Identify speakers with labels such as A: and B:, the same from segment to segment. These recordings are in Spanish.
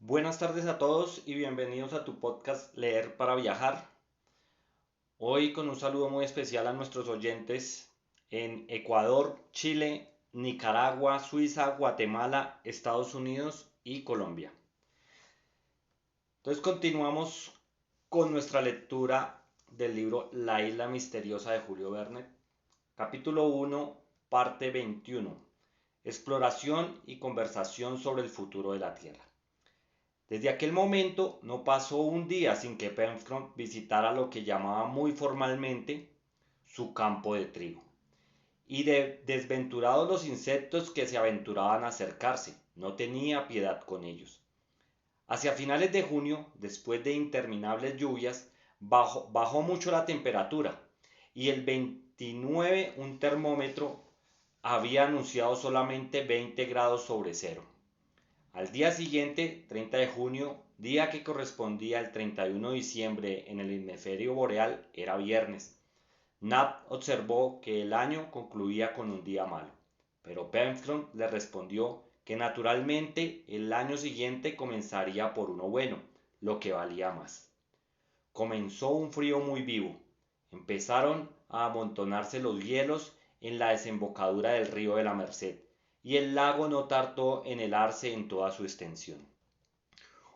A: Buenas tardes a todos y bienvenidos a tu podcast Leer para Viajar. Hoy con un saludo muy especial a nuestros oyentes en Ecuador, Chile, Nicaragua, Suiza, Guatemala, Estados Unidos y Colombia. Entonces continuamos con nuestra lectura del libro La isla misteriosa de Julio Verne, capítulo 1, parte 21. Exploración y conversación sobre el futuro de la Tierra. Desde aquel momento no pasó un día sin que Pencroff visitara lo que llamaba muy formalmente su campo de trigo. Y desventurados los insectos que se aventuraban a acercarse, no tenía piedad con ellos. Hacia finales de junio, después de interminables lluvias, bajó mucho la temperatura y el 29 un termómetro había anunciado solamente 20 grados sobre cero. Al día siguiente, 30 de junio, día que correspondía al 31 de diciembre en el hemisferio boreal, era viernes. Nab observó que el año concluía con un día malo, pero Pencroff le respondió que naturalmente el año siguiente comenzaría por uno bueno, lo que valía más. Comenzó un frío muy vivo. Empezaron a amontonarse los hielos en la desembocadura del río de la Merced, y el lago no tardó en helarse en toda su extensión.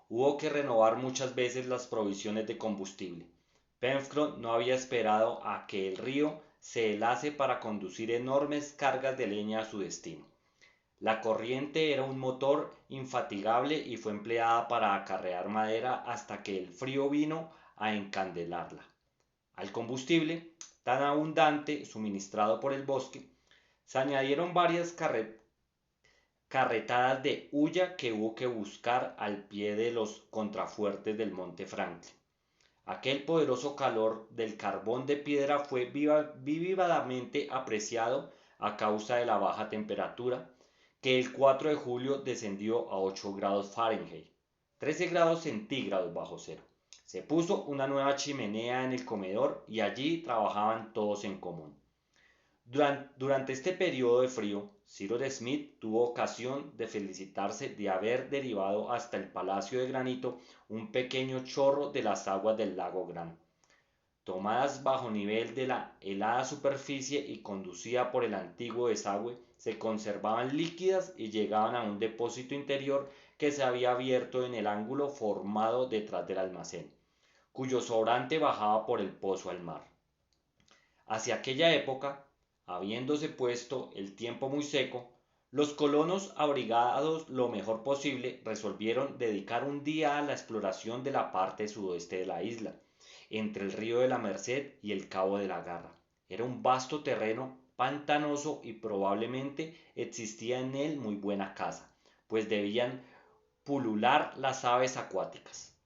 A: Hubo que renovar muchas veces las provisiones de combustible. Pencroff no había esperado a que el río se helase para conducir enormes cargas de leña a su destino. La corriente era un motor infatigable y fue empleada para acarrear madera hasta que el frío vino a encandelarla. Al combustible, tan abundante suministrado por el bosque, se añadieron varias carretadas de hulla que hubo que buscar al pie de los contrafuertes del monte Franklin. Aquel poderoso calor del carbón de piedra fue vividamente apreciado a causa de la baja temperatura, que el 4 de julio descendió a 8 grados Fahrenheit, 13 grados centígrados bajo cero. Se puso una nueva chimenea en el comedor y allí trabajaban todos en común. Durante este periodo de frío, Cyrus Smith tuvo ocasión de felicitarse de haber derivado hasta el Palacio de Granito un pequeño chorro de las aguas del lago Gran. Tomadas bajo nivel de la helada superficie y conducidas por el antiguo desagüe, se conservaban líquidas y llegaban a un depósito interior que se había abierto en el ángulo formado detrás del almacén, cuyo sobrante bajaba por el pozo al mar. Hacia aquella época, habiéndose puesto el tiempo muy seco, los colonos, abrigados lo mejor posible, resolvieron dedicar un día a la exploración de la parte sudoeste de la isla, entre el río de la Merced y el cabo de la Garra. Era un vasto terreno pantanoso y probablemente existía en él muy buena caza, pues debían pulular las aves acuáticas.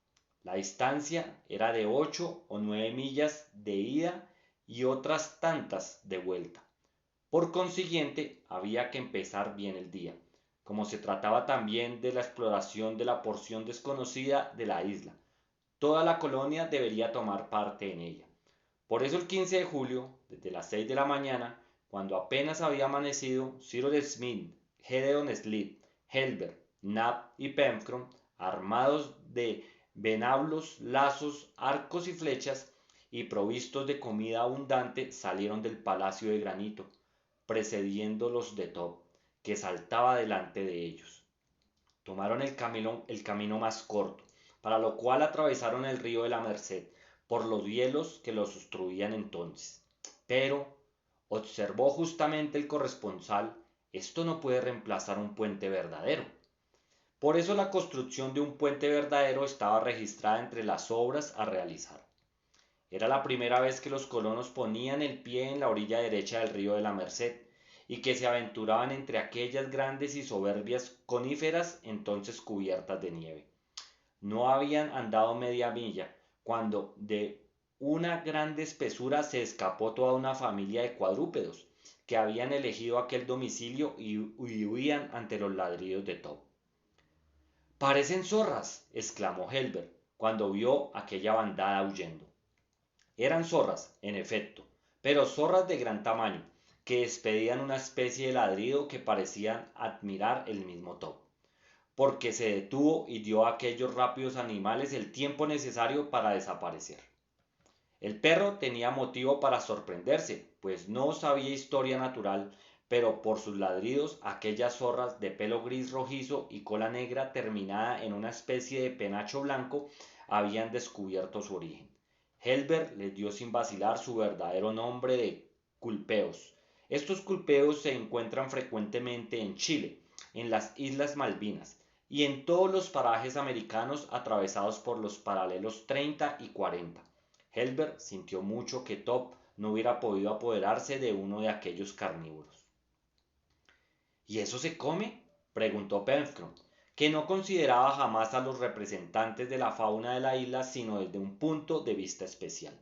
A: La distancia era de 8 o 9 millas de ida y otras tantas de vuelta. Por consiguiente, había que empezar bien el día, como se trataba también de la exploración de la porción desconocida de la isla. Toda la colonia debería tomar parte en ella. Por eso el 15 de julio, desde las 6 de la mañana, cuando apenas había amanecido, Cyrus Smith, Gedeon Spilett, Helbert, Nab y Pencroff, armados de venablos, lazos, arcos y flechas, y provistos de comida abundante, salieron del palacio de granito, precediendo los de Top, que saltaba delante de ellos. Tomaron el camino más corto, para lo cual atravesaron el río de la Merced, por los hielos que los obstruían entonces. Pero, observó justamente el corresponsal, esto no puede reemplazar un puente verdadero. Por eso la construcción de un puente verdadero estaba registrada entre las obras a realizar. Era la primera vez que los colonos ponían el pie en la orilla derecha del río de la Merced y que se aventuraban entre aquellas grandes y soberbias coníferas entonces cubiertas de nieve. No habían andado media milla cuando de una grande espesura se escapó toda una familia de cuadrúpedos que habían elegido aquel domicilio y huían ante los ladridos de Top. «Parecen zorras», exclamó Helbert cuando vio aquella bandada huyendo. Eran zorras, en efecto, pero zorras de gran tamaño, que expedían una especie de ladrido que parecían admirar el mismo Top. porque se detuvo y dio a aquellos rápidos animales el tiempo necesario para desaparecer. El perro tenía motivo para sorprenderse, pues no sabía historia natural, pero por sus ladridos aquellas zorras de pelo gris rojizo y cola negra terminada en una especie de penacho blanco habían descubierto su origen. Helber les dio sin vacilar su verdadero nombre de culpeos. Estos culpeos se encuentran frecuentemente en Chile, en las Islas Malvinas y en todos los parajes americanos atravesados por los paralelos 30 y 40. Helber sintió mucho que Top no hubiera podido apoderarse de uno de aquellos carnívoros. ¿Y eso se come?, preguntó Pencroff, que no consideraba jamás a los representantes de la fauna de la isla sino desde un punto de vista especial.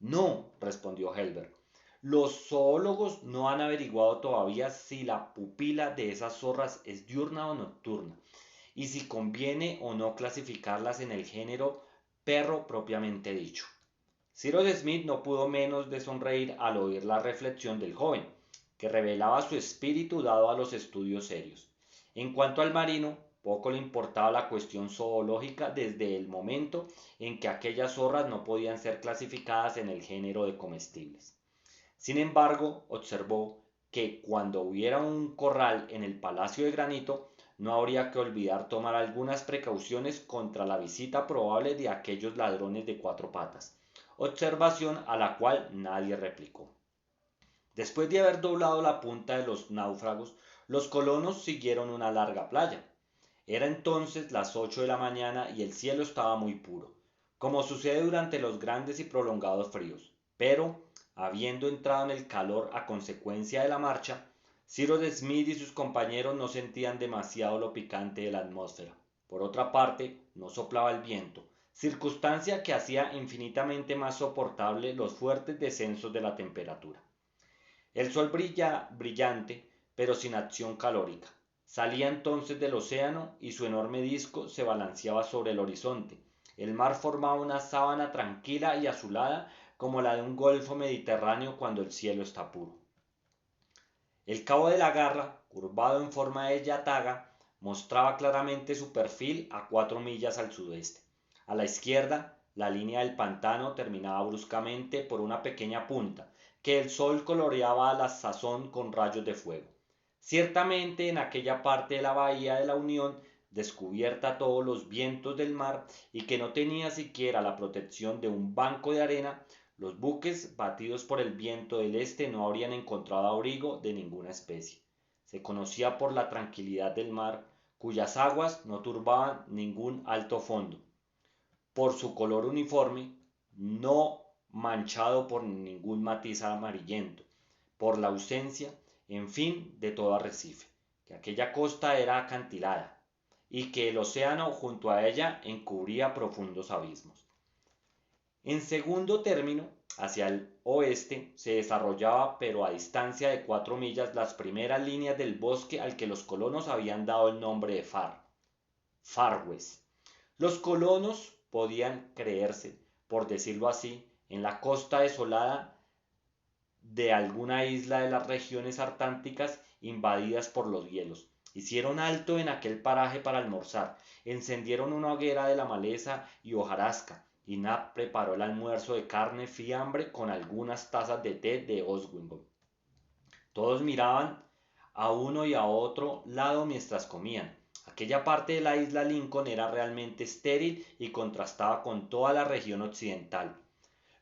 A: No, respondió Helber. Los zoólogos no han averiguado todavía si la pupila de esas zorras es diurna o nocturna, y si conviene o no clasificarlas en el género perro propiamente dicho. Cyrus Smith no pudo menos de sonreír al oír la reflexión del joven, que revelaba su espíritu dado a los estudios serios. En cuanto al marino, poco le importaba la cuestión zoológica desde el momento en que aquellas zorras no podían ser clasificadas en el género de comestibles. Sin embargo, observó que cuando hubiera un corral en el Palacio de Granito, no habría que olvidar tomar algunas precauciones contra la visita probable de aquellos ladrones de cuatro patas, observación a la cual nadie replicó. Después de haber doblado la punta de los náufragos, los colonos siguieron una larga playa. Era entonces las 8 de la mañana y el cielo estaba muy puro, como sucede durante los grandes y prolongados fríos, pero, habiendo entrado en el calor a consecuencia de la marcha, Cyrus Smith y sus compañeros no sentían demasiado lo picante de la atmósfera. Por otra parte, no soplaba el viento, circunstancia que hacía infinitamente más soportable los fuertes descensos de la temperatura. El sol brillante, pero sin acción calórica, salía entonces del océano y su enorme disco se balanceaba sobre el horizonte. El mar formaba una sábana tranquila y azulada como la de un golfo mediterráneo cuando el cielo está puro. El cabo de la Garra, curvado en forma de yataga, mostraba claramente su perfil a 4 millas al sudeste. A la izquierda, la línea del pantano terminaba bruscamente por una pequeña punta, que el sol coloreaba a la sazón con rayos de fuego. Ciertamente en aquella parte de la bahía de la Unión, descubierta a todos los vientos del mar y que no tenía siquiera la protección de un banco de arena, los buques batidos por el viento del este no habrían encontrado abrigo de ninguna especie. Se conocía por la tranquilidad del mar, cuyas aguas no turbaban ningún alto fondo, por su color uniforme, no manchado por ningún matiz amarillento, por la ausencia, en fin, de todo arrecife, que aquella costa era acantilada, y que el océano junto a ella encubría profundos abismos. En segundo término, hacia el oeste, se desarrollaba, pero a distancia de 4 millas, las primeras líneas del bosque al que los colonos habían dado el nombre de Far West. Los colonos podían creerse, por decirlo así, en la costa desolada de alguna isla de las regiones antárticas invadidas por los hielos. Hicieron alto en aquel paraje para almorzar, encendieron una hoguera de la maleza y hojarasca, y Nab preparó el almuerzo de carne fiambre con algunas tazas de té de Oswego. Todos miraban a uno y a otro lado mientras comían. Aquella parte de la isla Lincoln era realmente estéril y contrastaba con toda la región occidental,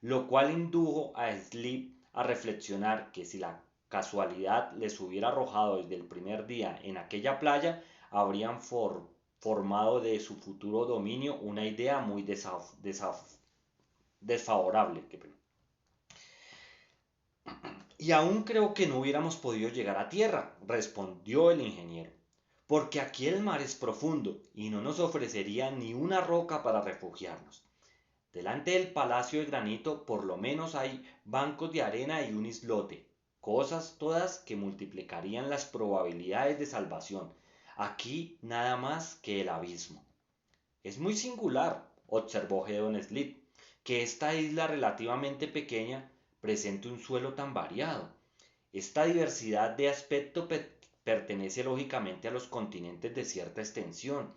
A: lo cual indujo a Smith a reflexionar que si la casualidad les hubiera arrojado desde el primer día en aquella playa, habrían formado de su futuro dominio una idea muy desfavorable. Y aún creo que no hubiéramos podido llegar a tierra, respondió el ingeniero, porque aquí el mar es profundo y no nos ofrecería ni una roca para refugiarnos. Delante del Palacio de Granito por lo menos hay bancos de arena y un islote, cosas todas que multiplicarían las probabilidades de salvación. Aquí nada más que el abismo. Es muy singular, observó Gédon Spilett, que esta isla relativamente pequeña presente un suelo tan variado. Esta diversidad de aspecto pertenece lógicamente a los continentes de cierta extensión.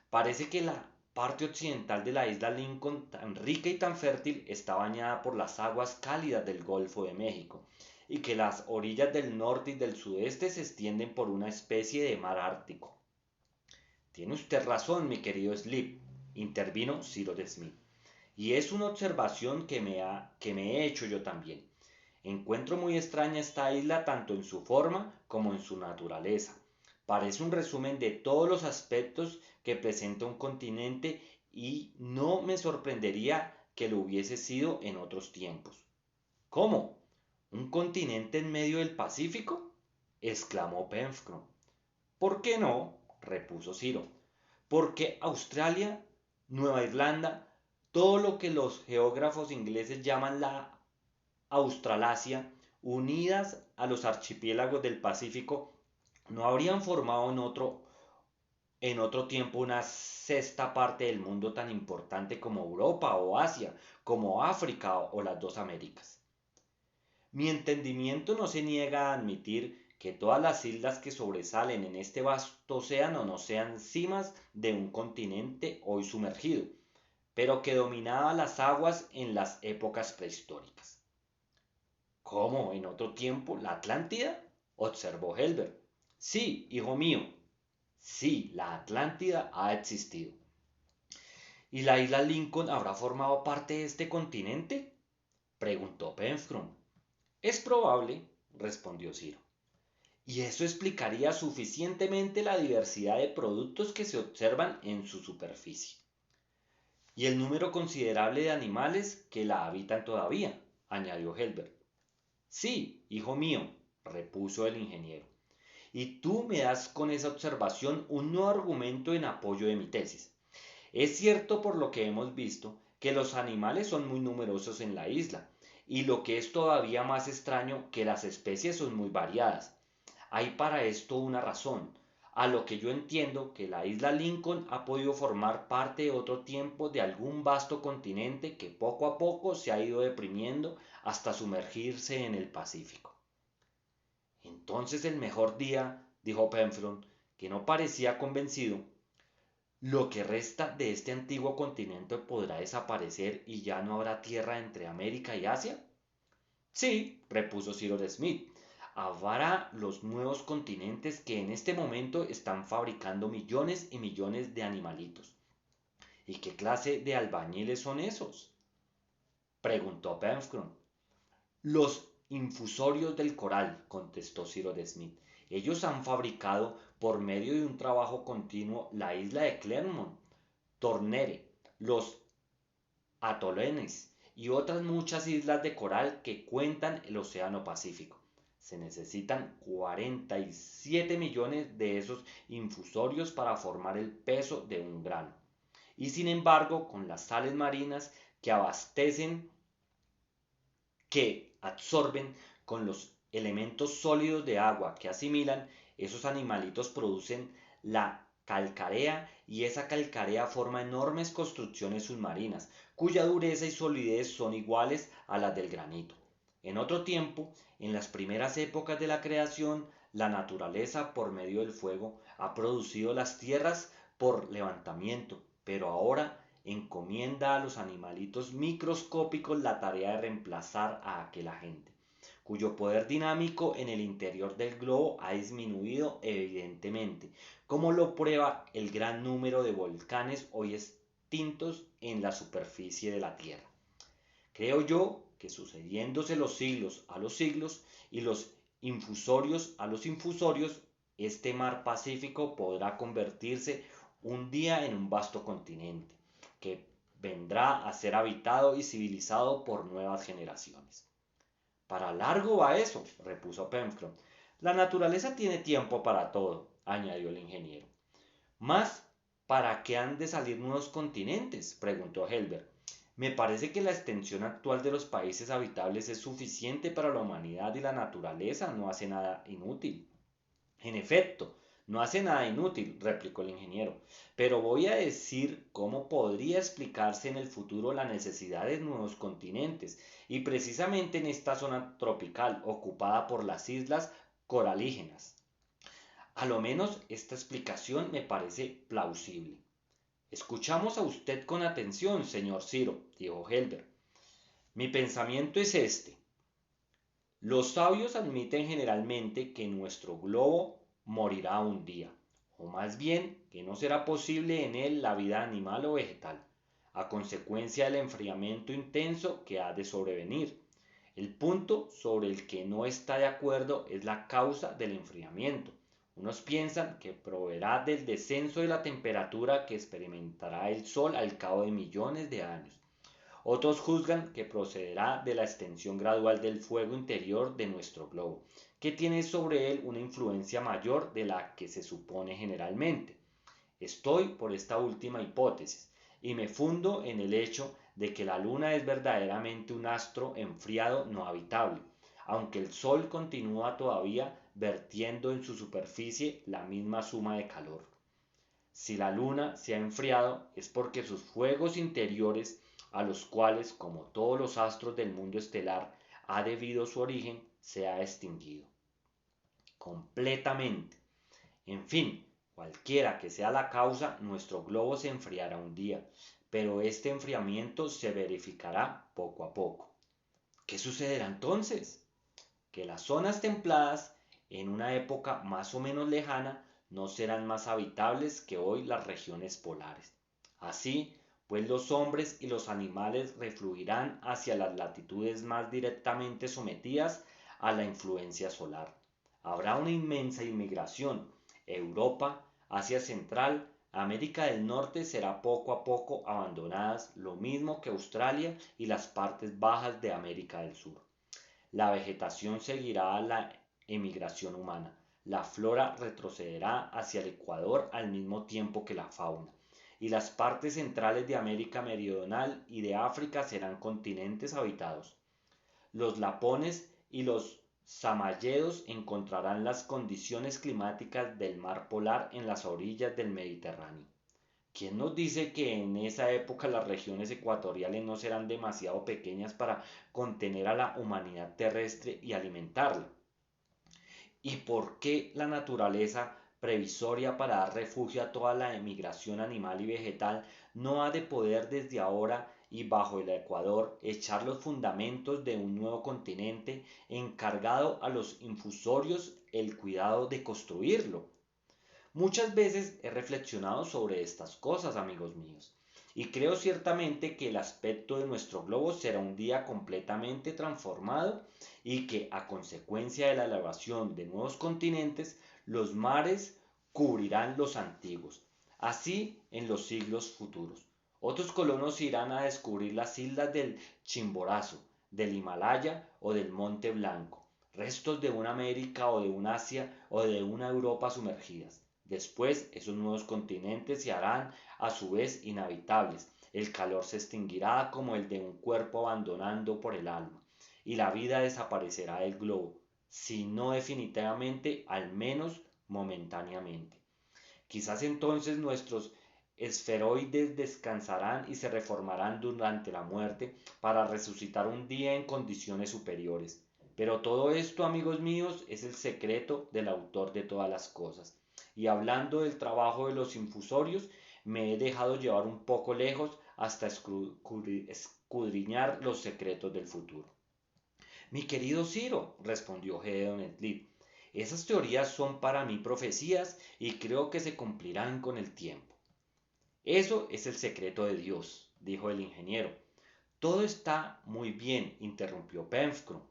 A: Parece que la parte occidental de la isla Lincoln, tan rica y tan fértil, está bañada por las aguas cálidas del Golfo de México, y que las orillas del norte y del sudeste se extienden por una especie de mar ártico. Tiene usted razón, mi querido Slip, intervino Cyrus Smith. Y es una observación que me he hecho yo también. Encuentro muy extraña esta isla tanto en su forma como en su naturaleza. Parece un resumen de todos los aspectos que presenta un continente y no me sorprendería que lo hubiese sido en otros tiempos. ¿Cómo? ¿Un continente en medio del Pacífico? Exclamó Pencroff. ¿Por qué no? Repuso Ciro. Porque Australia, Nueva Irlanda, todo lo que los geógrafos ingleses llaman la Australasia, unidas a los archipiélagos del Pacífico, no habrían formado en otro tiempo una sexta parte del mundo tan importante como Europa o Asia, como África o las dos Américas. Mi entendimiento no se niega a admitir que todas las islas que sobresalen en este vasto océano no sean cimas de un continente hoy sumergido, pero que dominaba las aguas en las épocas prehistóricas. ¿Cómo en otro tiempo la Atlántida? Observó Helbert. Sí, hijo mío, sí, la Atlántida ha existido. ¿Y la isla Lincoln habrá formado parte de este continente? Preguntó Pencroff. Es probable, respondió Ciro. Y eso explicaría suficientemente la diversidad de productos que se observan en su superficie. Y el número considerable de animales que la habitan todavía, añadió Helbert. Sí, hijo mío, repuso el ingeniero. Y tú me das con esa observación un nuevo argumento en apoyo de mi tesis. Es cierto por lo que hemos visto que los animales son muy numerosos en la isla, y lo que es todavía más extraño, que las especies son muy variadas. Hay para esto una razón, a lo que yo entiendo que la isla Lincoln ha podido formar parte de otro tiempo de algún vasto continente que poco a poco se ha ido deprimiendo hasta sumergirse en el Pacífico. Entonces el mejor día, dijo Pencroff, que no parecía convencido, lo que resta de este antiguo continente podrá desaparecer y ya no habrá tierra entre América y Asia. Sí, repuso Cyrus Smith, habrá los nuevos continentes que en este momento están fabricando millones y millones de animalitos. ¿Y qué clase de albañiles son esos? Preguntó Pencroff. Los infusorios del coral, contestó Cyrus Smith. Ellos han fabricado, por medio de un trabajo continuo, la isla de Clermont, Tornere, los atolenes y otras muchas islas de coral que cuentan el Océano Pacífico. Se necesitan 47 millones de esos infusorios para formar el peso de un grano. Y sin embargo, con las sales marinas que abastecen, que absorben con los elementos sólidos de agua que asimilan, esos animalitos producen la calcarea y esa calcarea forma enormes construcciones submarinas, cuya dureza y solidez son iguales a las del granito. En otro tiempo, en las primeras épocas de la creación, la naturaleza por medio del fuego ha producido las tierras por levantamiento, pero ahora encomienda a los animalitos microscópicos la tarea de reemplazar a aquel agente, cuyo poder dinámico en el interior del globo ha disminuido evidentemente, como lo prueba el gran número de volcanes hoy extintos en la superficie de la Tierra. Creo yo que sucediéndose los siglos a los siglos y los infusorios a los infusorios, este mar Pacífico podrá convertirse un día en un vasto continente, que vendrá a ser habitado y civilizado por nuevas generaciones. Para largo va eso, repuso Pencroff. La naturaleza tiene tiempo para todo, añadió el ingeniero. ¿Más para qué han de salir nuevos continentes? Preguntó Helbert. Me parece que la extensión actual de los países habitables es suficiente para la humanidad y la naturaleza no hace nada inútil. En efecto, no hace nada inútil, replicó el ingeniero, pero voy a decir cómo podría explicarse en el futuro la necesidad de nuevos continentes, y precisamente en esta zona tropical ocupada por las islas coralígenas. A lo menos esta explicación me parece plausible. Escuchamos a usted con atención, señor Ciro, dijo Helber. Mi pensamiento es este. Los sabios admiten generalmente que nuestro globo morirá un día, o más bien que no será posible en él la vida animal o vegetal, a consecuencia del enfriamiento intenso que ha de sobrevenir. El punto sobre el que no está de acuerdo es la causa del enfriamiento. Unos piensan que proverá del descenso de la temperatura que experimentará el Sol al cabo de millones de años. Otros juzgan que procederá de la extensión gradual del fuego interior de nuestro globo, que tiene sobre él una influencia mayor de la que se supone generalmente. Estoy por esta última hipótesis y me fundo en el hecho de que la Luna es verdaderamente un astro enfriado no habitable, aunque el Sol continúa todavía vertiendo en su superficie la misma suma de calor. Si la Luna se ha enfriado es porque sus fuegos interiores, a los cuales, como todos los astros del mundo estelar, ha debido su origen, se ha extinguido completamente. En fin, cualquiera que sea la causa, nuestro globo se enfriará un día, pero este enfriamiento se verificará poco a poco. ¿Qué sucederá entonces? Que las zonas templadas, en una época más o menos lejana, no serán más habitables que hoy las regiones polares. Así, pues los hombres y los animales refluirán hacia las latitudes más directamente sometidas a la influencia solar. Habrá una inmensa inmigración. Europa, Asia Central, América del Norte será poco a poco abandonadas, lo mismo que Australia y las partes bajas de América del Sur. La vegetación seguirá a la emigración humana. La flora retrocederá hacia el Ecuador al mismo tiempo que la fauna. Y las partes centrales de América Meridional y de África serán continentes habitados. Los lapones y los samoyedos encontrarán las condiciones climáticas del mar polar en las orillas del Mediterráneo. ¿Quién nos dice que en esa época las regiones ecuatoriales no serán demasiado pequeñas para contener a la humanidad terrestre y alimentarla? ¿Y por qué la naturaleza previsoria para dar refugio a toda la emigración animal y vegetal no ha de poder desde ahora y bajo el Ecuador echar los fundamentos de un nuevo continente encargado a los infusorios el cuidado de construirlo? Muchas veces he reflexionado sobre estas cosas, amigos míos, y creo ciertamente que el aspecto de nuestro globo será un día completamente transformado y que, a consecuencia de la elevación de nuevos continentes, los mares cubrirán los antiguos. Así en los siglos futuros. Otros colonos irán a descubrir las islas del Chimborazo, del Himalaya o del Monte Blanco, restos de una América o de un Asia o de una Europa sumergidas. Después, esos nuevos continentes se harán a su vez inhabitables. El calor se extinguirá como el de un cuerpo abandonando por el alma, y la vida desaparecerá del globo, si no definitivamente, al menos momentáneamente. Quizás entonces nuestros esferoides descansarán y se reformarán durante la muerte para resucitar un día en condiciones superiores. Pero todo esto, amigos míos, es el secreto del autor de todas las cosas. Y hablando del trabajo de los infusorios, me he dejado llevar un poco lejos hasta escudriñar los secretos del futuro. Mi querido Ciro, respondió Gedeon Edlib, esas teorías son para mí profecías y creo que se cumplirán con el tiempo. Eso es el secreto de Dios, dijo el ingeniero. Todo está muy bien, interrumpió Pencroff,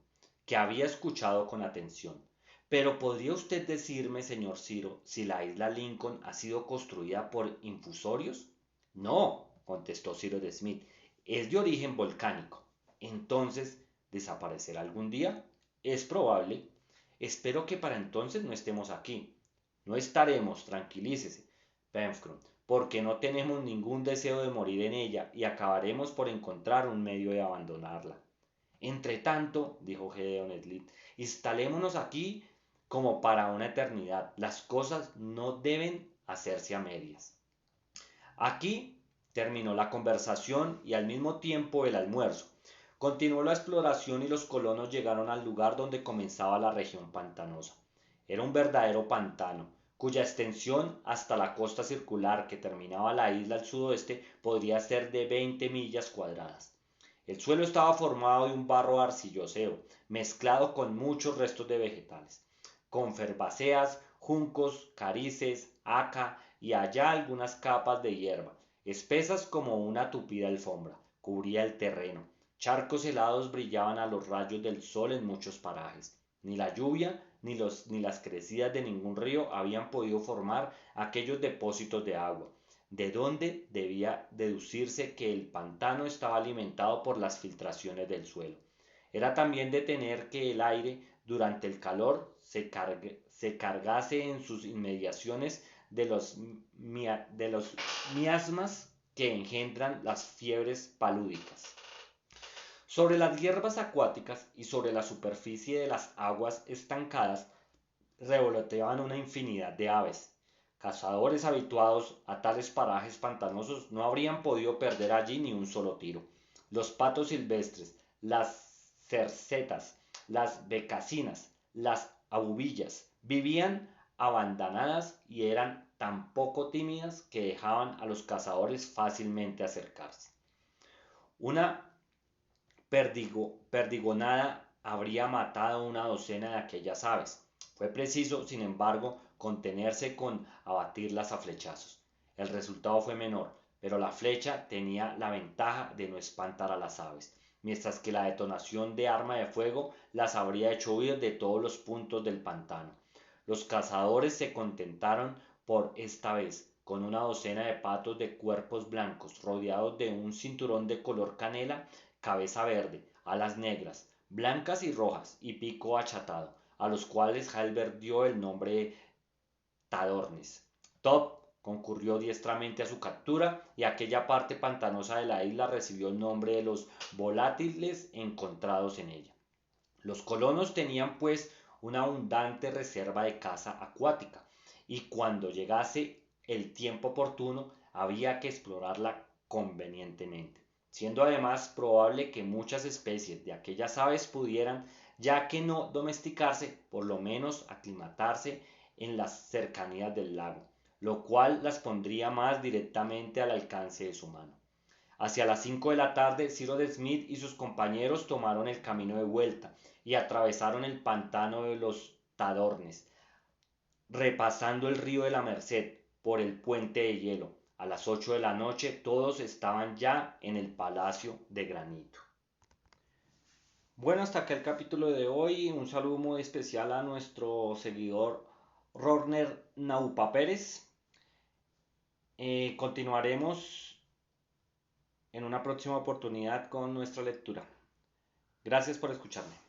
A: que había escuchado con atención. Pero ¿podría usted decirme, señor Ciro, si la isla Lincoln ha sido construida por infusorios? No, contestó Ciro de Smith, es de origen volcánico. Entonces, ¿desaparecerá algún día? Es probable. Espero que para entonces no estemos aquí. No estaremos, tranquilícese, Pencroff, porque no tenemos ningún deseo de morir en ella y acabaremos por encontrar un medio de abandonarla. Entretanto, dijo Gedeon Spilett, instalémonos aquí como para una eternidad. Las cosas no deben hacerse a medias. Aquí terminó la conversación y al mismo tiempo el almuerzo. Continuó la exploración y los colonos llegaron al lugar donde comenzaba la región pantanosa. Era un verdadero pantano, cuya extensión hasta la costa circular que terminaba la isla al sudoeste podría ser de 20 millas cuadradas. El suelo estaba formado de un barro arcilloseo, mezclado con muchos restos de vegetales, conferváceas, juncos, carices, haca y allá algunas capas de hierba, espesas como una tupida alfombra, cubría el terreno. Charcos helados brillaban a los rayos del sol en muchos parajes. Ni la lluvia ni las crecidas de ningún río habían podido formar aquellos depósitos de agua, de donde debía deducirse que el pantano estaba alimentado por las filtraciones del suelo. Era también de temer que el aire, durante el calor, se cargase en sus inmediaciones de los miasmas que engendran las fiebres palúdicas. Sobre las hierbas acuáticas y sobre la superficie de las aguas estancadas revoloteaban una infinidad de aves. Cazadores habituados a tales parajes pantanosos no habrían podido perder allí ni un solo tiro. Los patos silvestres, las cercetas, las becasinas, las abubillas vivían abandonadas y eran tan poco tímidas que dejaban a los cazadores fácilmente acercarse. Una perdigonada habría matado una docena de aquellas aves. Fue preciso, sin embargo, contenerse con abatirlas a flechazos. El resultado fue menor, pero la flecha tenía la ventaja de no espantar a las aves, mientras que la detonación de arma de fuego las habría hecho huir de todos los puntos del pantano. Los cazadores se contentaron por esta vez con una docena de patos de cuerpos blancos, rodeados de un cinturón de color canela, cabeza verde, alas negras, blancas y rojas, y pico achatado, a los cuales Halbert dio el nombre de tadornes. Top concurrió diestramente a su captura y aquella parte pantanosa de la isla recibió el nombre de los volátiles encontrados en ella. Los colonos tenían pues una abundante reserva de caza acuática y cuando llegase el tiempo oportuno había que explorarla convenientemente, siendo además probable que muchas especies de aquellas aves pudieran, ya que no domesticarse, por lo menos aclimatarse en las cercanías del lago, lo cual las pondría más directamente al alcance de su mano. Hacia las 5 de la tarde, Cyrus Smith y sus compañeros tomaron el camino de vuelta y atravesaron el pantano de los Tadornes, repasando el río de la Merced por el puente de hielo. A las 8 de la noche todos estaban ya en el Palacio de Granito. Bueno, hasta acá el capítulo de hoy. Un saludo muy especial a nuestro seguidor Rorner Naupa Pérez. Continuaremos en una próxima oportunidad con nuestra lectura. Gracias por escucharme.